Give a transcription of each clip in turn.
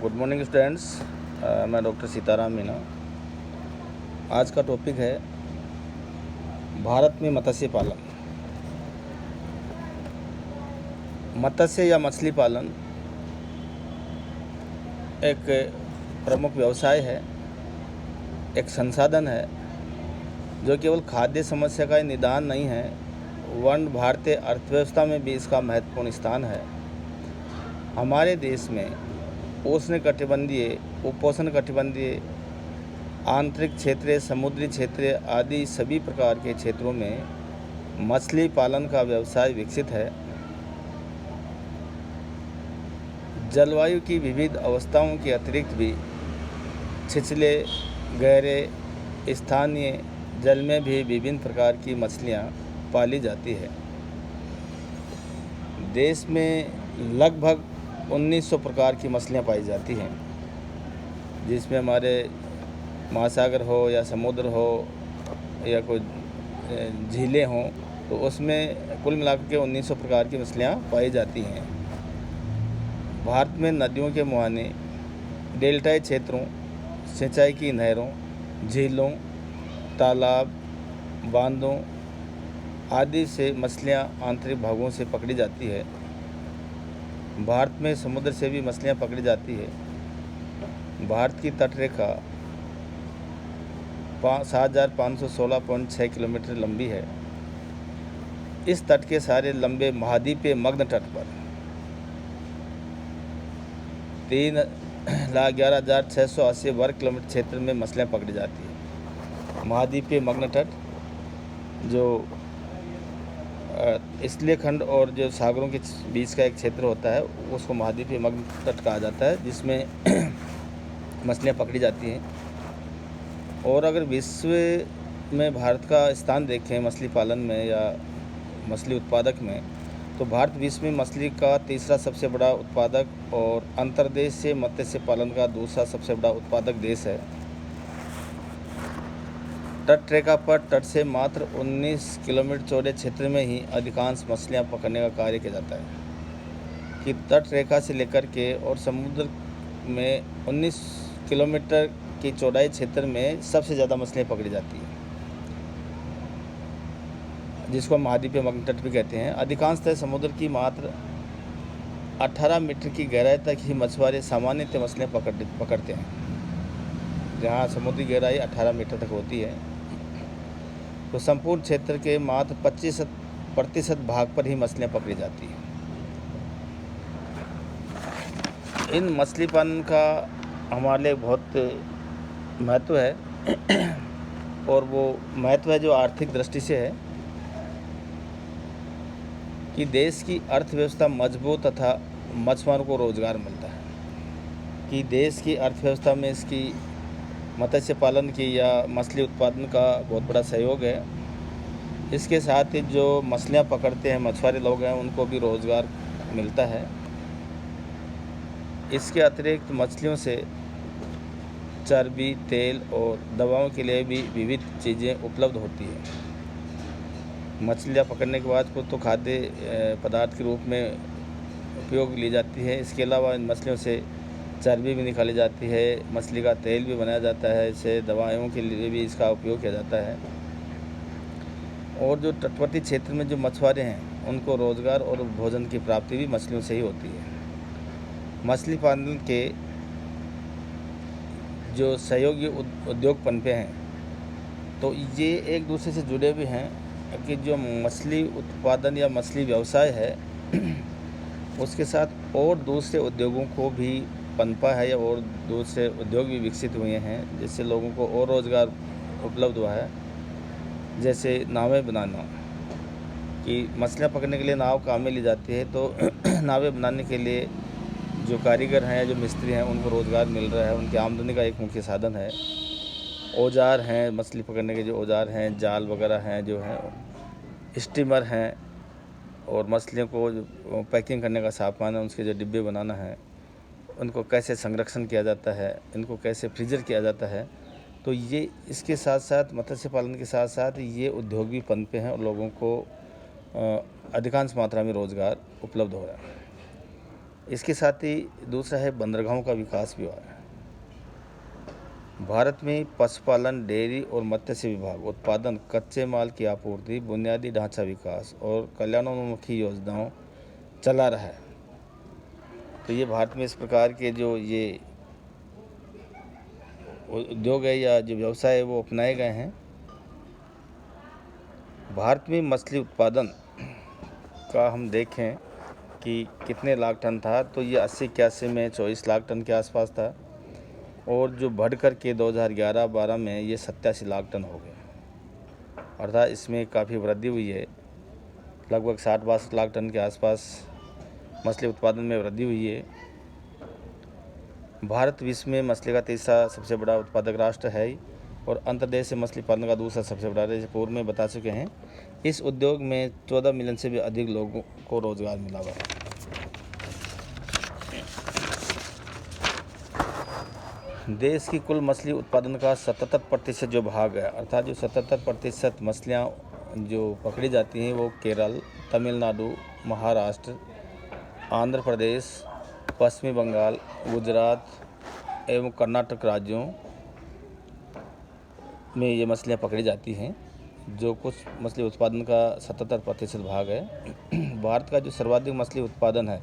Good morning students. मैं doctor Sitaram Meena. आज का टॉपिक है भारत में मत्स्य पालन। मत्स्य या मछली पालन एक प्रमुख व्यवसाय है, एक संसाधन है जो केवल खाद्य समस्या का निदान नहीं है, वरन भारतीय अर्थव्यवस्था में भी इसका महत्वपूर्ण स्थान है। हमारे देश में उष्णकटिबंधीय, उपोष्णकटिबंधीय, आंतरिक क्षेत्रीय, समुद्री क्षेत्रीय आदि सभी प्रकार के क्षेत्रों में मछली पालन का व्यवसाय विकसित है। जलवायु की विविध अवस्थाओं के अतिरिक्त भी छिछले, गहरे, स्थानीय जल में भी विभिन्न प्रकार की मछलियाँ पाली जाती है। देश में लगभग 1900 प्रकार की मछलियाँ पाई जाती हैं, जिसमें हमारे महासागर हो या समुद्र हो या कोई झीलें हों, तो उसमें कुल मिलाकर के 1900 प्रकार की मछलियाँ पाई जाती हैं। भारत में नदियों के मुहाने, डेल्टाई क्षेत्रों, सिंचाई की नहरों, झीलों, तालाब, बांधों आदि से मछलियाँ आंतरिक भागों से पकड़ी जाती है। भारत में समुद्र से भी मछलियाँ पकड़ी जाती है। भारत की तटरेखा 7516.6 किलोमीटर लंबी है। इस तट के सारे लंबे महाद्वीपीय मग्न तट पर 3,11,680 वर्ग किलोमीटर क्षेत्र में मछलियाँ पकड़ी जाती है। महाद्वीपीय मग्न तट जो स्थलीय खंड और जो सागरों के बीच का एक क्षेत्र होता है, उसको महाद्वीपीय मग्न तट कहा जाता है, जिसमें मछलियाँ पकड़ी जाती हैं। और अगर विश्व में भारत का स्थान देखें मछली पालन में या मछली उत्पादक में, तो भारत विश्व में मछली का तीसरा सबसे बड़ा उत्पादक और अंतर्देश से मत्स्य पालन का दूसरा सबसे बड़ा उत्पादक देश है। तट रेखा पर तट से मात्र 19 किलोमीटर चौड़े क्षेत्र में ही अधिकांश मछलियां पकड़ने का कार्य किया जाता है कि तट रेखा से लेकर के और समुद्र में 19 किलोमीटर की चौड़ाई क्षेत्र में सबसे ज़्यादा मछलियां पकड़ी जाती हैं, जिसको महाद्वीपीय मग्न तट भी कहते हैं। अधिकांशतः समुद्र की मात्र 18 मीटर की गहराई तक ही मछुआरे सामान्यतः मछलियाँ पकड़ते हैं। जहाँ समुद्री गहराई 18 मीटर तक होती है, तो संपूर्ण क्षेत्र के मात्र 25% भाग पर ही मछलियाँ पकड़ी जाती हैं। इन मछली पालन का हमारे लिए बहुत महत्व है और वो महत्व है जो आर्थिक दृष्टि से है कि देश की अर्थव्यवस्था मजबूत तथा मछुआरों को रोजगार मिलता है, कि देश की अर्थव्यवस्था में इसकी मत्स्य पालन की या मछली उत्पादन का बहुत बड़ा सहयोग है। इसके साथ ही जो मछलियाँ पकड़ते हैं मछुआरे लोग हैं, उनको भी रोज़गार मिलता है। इसके अतिरिक्त मछलियों से चर्बी, तेल और दवाओं के लिए भी विविध चीज़ें उपलब्ध होती हैं। मछलियाँ पकड़ने के बाद को तो खाद्य पदार्थ के रूप में उपयोग ली जाती है। इसके अलावा इन मछलियों से चर्बी भी निकाली जाती है, मछली का तेल भी बनाया जाता है, इसे दवाओं के लिए भी इसका उपयोग किया जाता है। और जो तटवर्ती क्षेत्र में जो मछुआरे हैं, उनको रोज़गार और भोजन की प्राप्ति भी मछलियों से ही होती है। मछली पालन के जो सहयोगी उद्योग पनपे हैं, तो ये एक दूसरे से जुड़े हुए हैं कि जो मछली उत्पादन या मछली व्यवसाय है उसके साथ और दूसरे उद्योगों को भी पनपा है या और दूसरे उद्योग भी विकसित हुए हैं, जिससे लोगों को और रोज़गार उपलब्ध हुआ है। जैसे नावें बनाना, कि मछलियाँ पकड़ने के लिए नाव काम में ली जाती है, तो नावें बनाने के लिए जो कारीगर हैं, जो मिस्त्री हैं, उनको रोज़गार मिल रहा है, उनकी आमदनी का एक मुख्य साधन है। औजार हैं, मछली पकड़ने के जो औजार हैं, जाल वगैरह हैं, जो हैं स्टीमर हैं, और मछलियों को जो पैकिंग करने का सामान है, उसके जो डिब्बे बनाना है, उनको कैसे संरक्षण किया जाता है, इनको कैसे फ्रीजर किया जाता है, तो ये इसके साथ साथ मत्स्य पालन के साथ साथ ये उद्योग भी पनपे हैं और लोगों को अधिकांश मात्रा में रोज़गार उपलब्ध हो रहा है। इसके साथ ही दूसरा है बंदरगाहों का विकास भी हुआ है। भारत में पशुपालन, डेयरी और मत्स्य विभाग उत्पादन, कच्चे माल की आपूर्ति, बुनियादी ढांचा विकास और कल्याणोन्मुखी योजनाओं चला रहा है। तो ये भारत में इस प्रकार के जो ये उद्योग है या जो व्यवसाय है वो अपनाए गए हैं। भारत में मछली उत्पादन का हम देखें कि कितने लाख टन था, तो ये 80-81 में 24 लाख टन के आसपास था और जो बढ़ कर के 2011-12 में ये 87 लाख टन हो गया। अर्थात इसमें काफ़ी वृद्धि हुई है। लगभग 60-62 लाख टन के आसपास मछली उत्पादन में वृद्धि हुई है। भारत विश्व में मछली का तीसरा सबसे बड़ा उत्पादक राष्ट्र है और अंतर्देश से मछली पालन का दूसरा सबसे बड़ा, जैसे पूर्व में बता चुके हैं। इस उद्योग में 14 मिलियन से भी अधिक लोगों को रोजगार मिला हुआ है। देश की कुल मछली उत्पादन का 77% जो भाग है, अर्थात जो 77% मछलियाँ जो पकड़ी जाती हैं वो केरल, तमिलनाडु, महाराष्ट्र, आंध्र प्रदेश, पश्चिमी बंगाल, गुजरात एवं कर्नाटक राज्यों में ये मछलियाँ पकड़ी जाती हैं, जो कुछ मछली उत्पादन का 77% भाग है। भारत का जो सर्वाधिक मछली उत्पादन है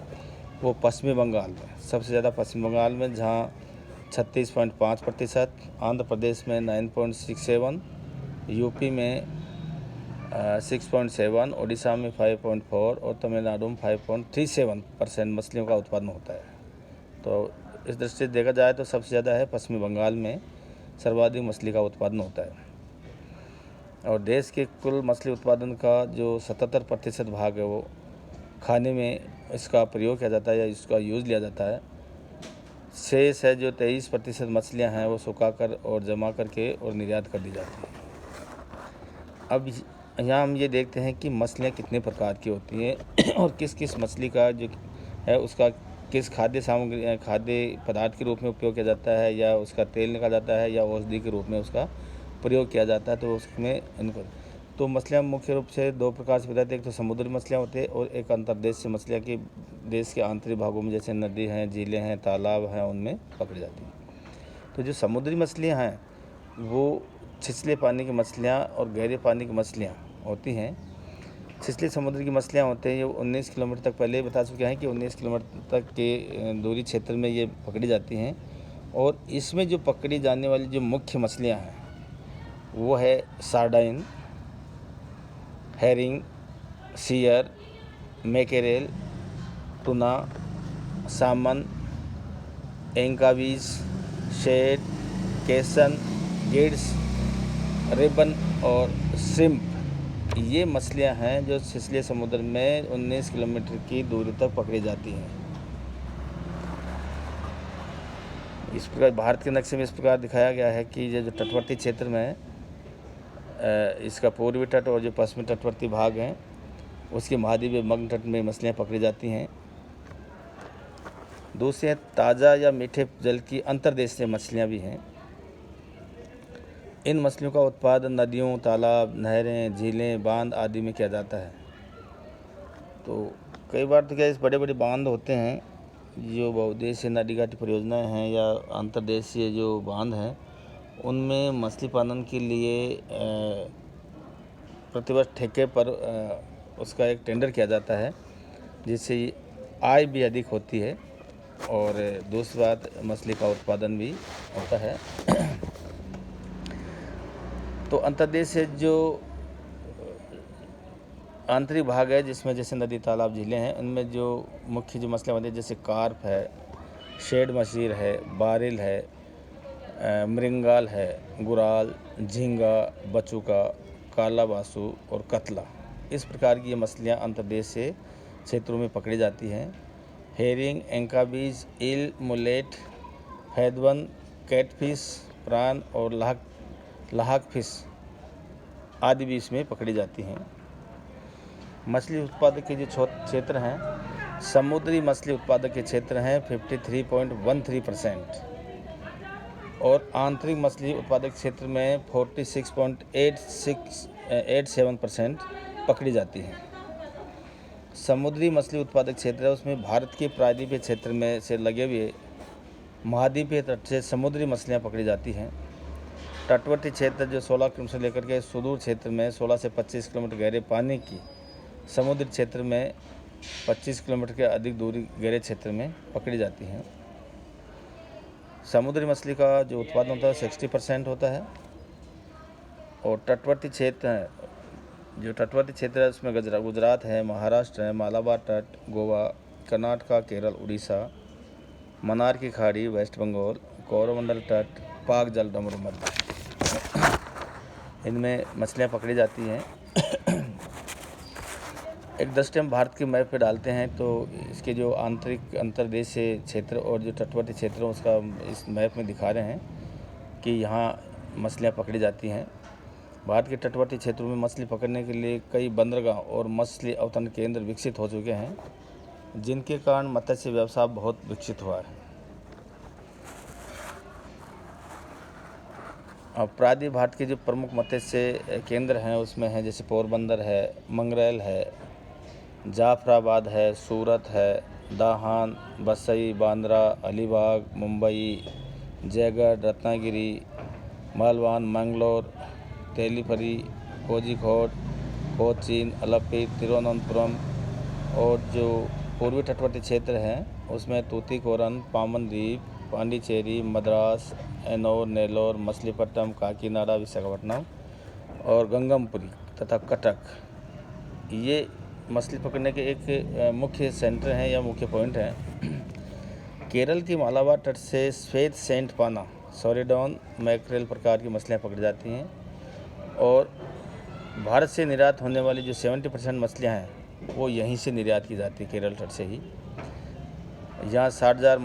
वो पश्चिमी बंगाल में, सबसे ज़्यादा पश्चिम बंगाल में, जहाँ 36.5%, आंध्र प्रदेश में 9.67, यूपी में 6.7, उड़ीसा में 5.4 और तमिलनाडु में 5.37% मछलियों का उत्पादन होता है। तो इस दृष्टि से देखा जाए तो सबसे ज़्यादा है पश्चिमी बंगाल में सर्वाधिक मछली का उत्पादन होता है। और देश के कुल मछली उत्पादन का जो 77% भाग है वो खाने में इसका प्रयोग किया जाता है या इसका यूज़ लिया जाता है। शेष है जो 23% मछलियाँ हैं वो सुखाकर और जमा करके और निर्यात कर दी जाती है। अब यहाँ हम ये देखते हैं कि मछलियाँ कितने प्रकार की होती हैं और किस किस मछली का जो है उसका किस खाद्य सामग्री, खाद्य पदार्थ के रूप में उपयोग किया जाता है या उसका तेल निकाला जाता है या औषधि के रूप में उसका प्रयोग किया जाता है। तो उसमें इनको तो मछलियाँ मुख्य रूप से दो प्रकार से बताते हैं, एक तो समुद्री मछलियाँ होती है और एक अंतर्देशीय मछलियाँ की देश के आंतरिक भागों में जैसे नदी हैं, झीलें हैं, तालाब हैं, उनमें पकड़ी जाती हैं। तो जो समुद्री मछलियाँ हैं वो छिछले पानी की मछलियाँ और गहरे पानी की मछलियाँ होती हैं। छिछले समुद्र की मछलियाँ होते हैं, ये 19 किलोमीटर तक, पहले बता चुके हैं कि 19 किलोमीटर तक के दूरी क्षेत्र में ये पकड़ी जाती हैं। और इसमें जो पकड़ी जाने वाली जो मुख्य मछलियाँ हैं वो है सार्डाइन, हेरिंग, सीयर, मैकेरेल, टूना, सामन, एंकावीज, शेड, केसन, गिड्स, रिबन और श्रिम्प। ये मछलियां हैं जो छिछले समुद्र में 19 किलोमीटर की दूरी तक पकड़ी जाती हैं। इस प्रकार भारत के नक्शे में इस प्रकार दिखाया गया है कि ये जो तटवर्ती क्षेत्र में इसका पूर्वी तट और जो पश्चिमी तटवर्ती भाग हैं उसके महाद्वीपीय मग्न तट में मछलियाँ पकड़ी जाती हैं। दूसरे ताज़ा या मीठे जल की अंतर्देशीय मछलियाँ भी हैं। इन मछलियों का उत्पादन नदियों, तालाब, नहरें, झीलें, बांध आदि में किया जाता है। तो कई बार तो क्या इस बड़े बड़े बांध होते हैं जो बहुउद्देशीय नदी घाटी परियोजनाएँ हैं या अंतर्देशीय जो बांध हैं उनमें मछली पालन के लिए प्रतिवर्ष ठेके पर उसका एक टेंडर किया जाता है, जिससे आय भी अधिक होती है और दूसरी बात मछली का उत्पादन भी होता है। तो अंतर्देश से जो आंतरिक भाग है जिसमें जैसे नदी, तालाब, झीलें हैं, इनमें जो मुख्य जो मछलियाँ होती हैं जैसे कार्प है, शेड मछली है, बारिल है, मृंगाल है, गुराल, झींगा, बचुका, काला बासु और कतला। इस प्रकार की ये मछलियाँ अंतर्देश से क्षेत्रों में पकड़ी जाती हैं। हेरिंग, एंकाबीज, ईल, मुलेट, हैदवन, कैटफिश, प्रान और लाहक फिश आदि भी इसमें पकड़ी जाती हैं। मछली उत्पादक के जो क्षेत्र हैं, समुद्री मछली उत्पादक के क्षेत्र हैं 53.13% और आंतरिक मछली उत्पादक क्षेत्र में 46.87% पकड़ी जाती हैं। समुद्री मछली उत्पादक क्षेत्र है, उसमें भारत के प्रायद्वीपीय क्षेत्र में से लगे हुए महाद्वीपीय तट से समुद्री मछलियाँ पकड़ी जाती हैं। तटवर्ती क्षेत्र जो 16 किलोमीटर से लेकर के सुदूर क्षेत्र में 16 से 25 किलोमीटर गहरे पानी की समुद्री क्षेत्र में 25 किलोमीटर के अधिक दूरी गहरे क्षेत्र में पकड़ी जाती हैं। समुद्री मछली का जो उत्पादन होता है 60% होता है। और तटवर्ती क्षेत्र है, जो तटवर्ती क्षेत्र है उसमें गुजरात है, महाराष्ट्र है, मालाबार तट, गोवा, कर्नाटका, केरल, उड़ीसा, मन्नार की खाड़ी, वेस्ट बंगाल, कोरोमंडल तट, पाक जल डमरू मध्य, इनमें मछलियाँ पकड़ी जाती हैं। एक दृष्टि हम भारत के मैप पे डालते हैं तो इसके जो आंतरिक अंतर्देशीय क्षेत्र और जो तटवर्ती क्षेत्र है उसका इस मैप में दिखा रहे हैं कि यहाँ मछलियाँ पकड़ी जाती हैं। भारत के तटवर्ती क्षेत्रों में मछली पकड़ने के लिए कई बंदरगाह और मछली अवतरण केंद्र विकसित हो चुके हैं, जिनके कारण मत्स्य व्यवसाय बहुत विकसित हुआ है। अब प्रायद्वीप भारत के जो प्रमुख मत्स्य केंद्र हैं उसमें हैं जैसे पोरबंदर है, मंगरैल है, जाफराबाद है, सूरत है, दाहान, बसई, बांद्रा, अलीबाग, मुंबई, जयगढ़, रत्नागिरी, मालवान, मंगलोर, तेलीपरी, कोझिकोड, कोचीन, अलप्पी, तिरुवनंतपुरम और जो पूर्वी तटवर्ती क्षेत्र हैं उसमें तूतीकोरन, पामन द्वीप, पांडिचेरी, मद्रास, एनोर, नेल्लोर, मछलीपट्टनम, काकीनाडा, विशाखापट्टनम और गंगमपुरी तथा कटक, ये मछली पकड़ने के एक मुख्य सेंटर हैं या मुख्य पॉइंट हैं। केरल की मालाबार तट से श्वेत सेंट पाना, सॉरिडॉन, मैक्रेल प्रकार की मछलियाँ पकड़ी जाती हैं। और भारत से निर्यात होने वाली जो 70% मछलियाँ हैं वो यहीं से निर्यात की जाती है, केरल तट से ही। यहाँ 60,000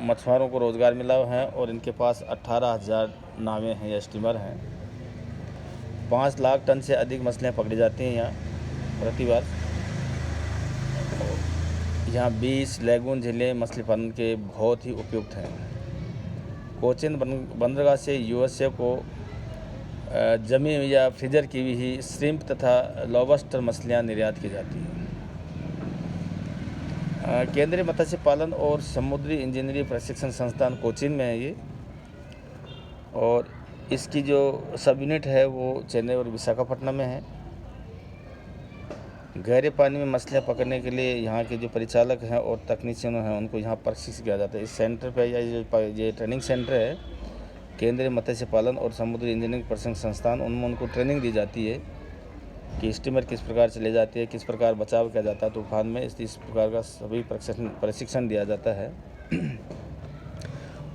मछुआरों को रोज़गार मिला है और इनके पास 18,000 नावें हैं या स्टीमर हैं। 5 लाख टन से अधिक मछलियाँ पकड़ी जाती हैं यहाँ प्रतिवर्ष। यहाँ 20 लैगून झीलें मछली पालन के बहुत ही उपयुक्त हैं। कोचीन बंदरगाह से यूएसए को जमी या फ्रीजर की हुई श्रिम्प तथा लॉबस्टर मछलियाँ निर्यात की जाती हैं। केंद्रीय मत्स्य पालन और समुद्री इंजीनियरिंग प्रशिक्षण संस्थान कोचीन में है ये, और इसकी जो सब यूनिट है वो चेन्नई और विशाखापट्टनम में है। गहरे पानी में मछलियाँ पकड़ने के लिए यहाँ के जो परिचालक हैं और तकनीशियन हैं उनको यहाँ प्रशिक्षित किया जाता है। इस सेंटर पे या ये ट्रेनिंग सेंटर है केंद्रीय मत्स्य पालन और समुद्री इंजीनियरिंग प्रशिक्षण संस्थान, उनमें उनको ट्रेनिंग दी जाती है कि स्टीमर किस प्रकार चले जाती है, किस प्रकार बचाव किया जाता है तूफान में, इस प्रकार का सभी प्रशिक्षण दिया जाता है।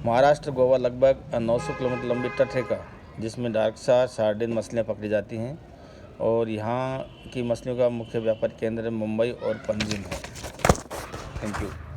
महाराष्ट्र गोवा लगभग 900 किलोमीटर लंबी तटरेखा जिसमें डार्कसार, सार्डिन मछलियाँ पकड़ी जाती हैं और यहाँ की मछलियों का मुख्य व्यापार केंद्र मुंबई और पंजिम है। Thank you.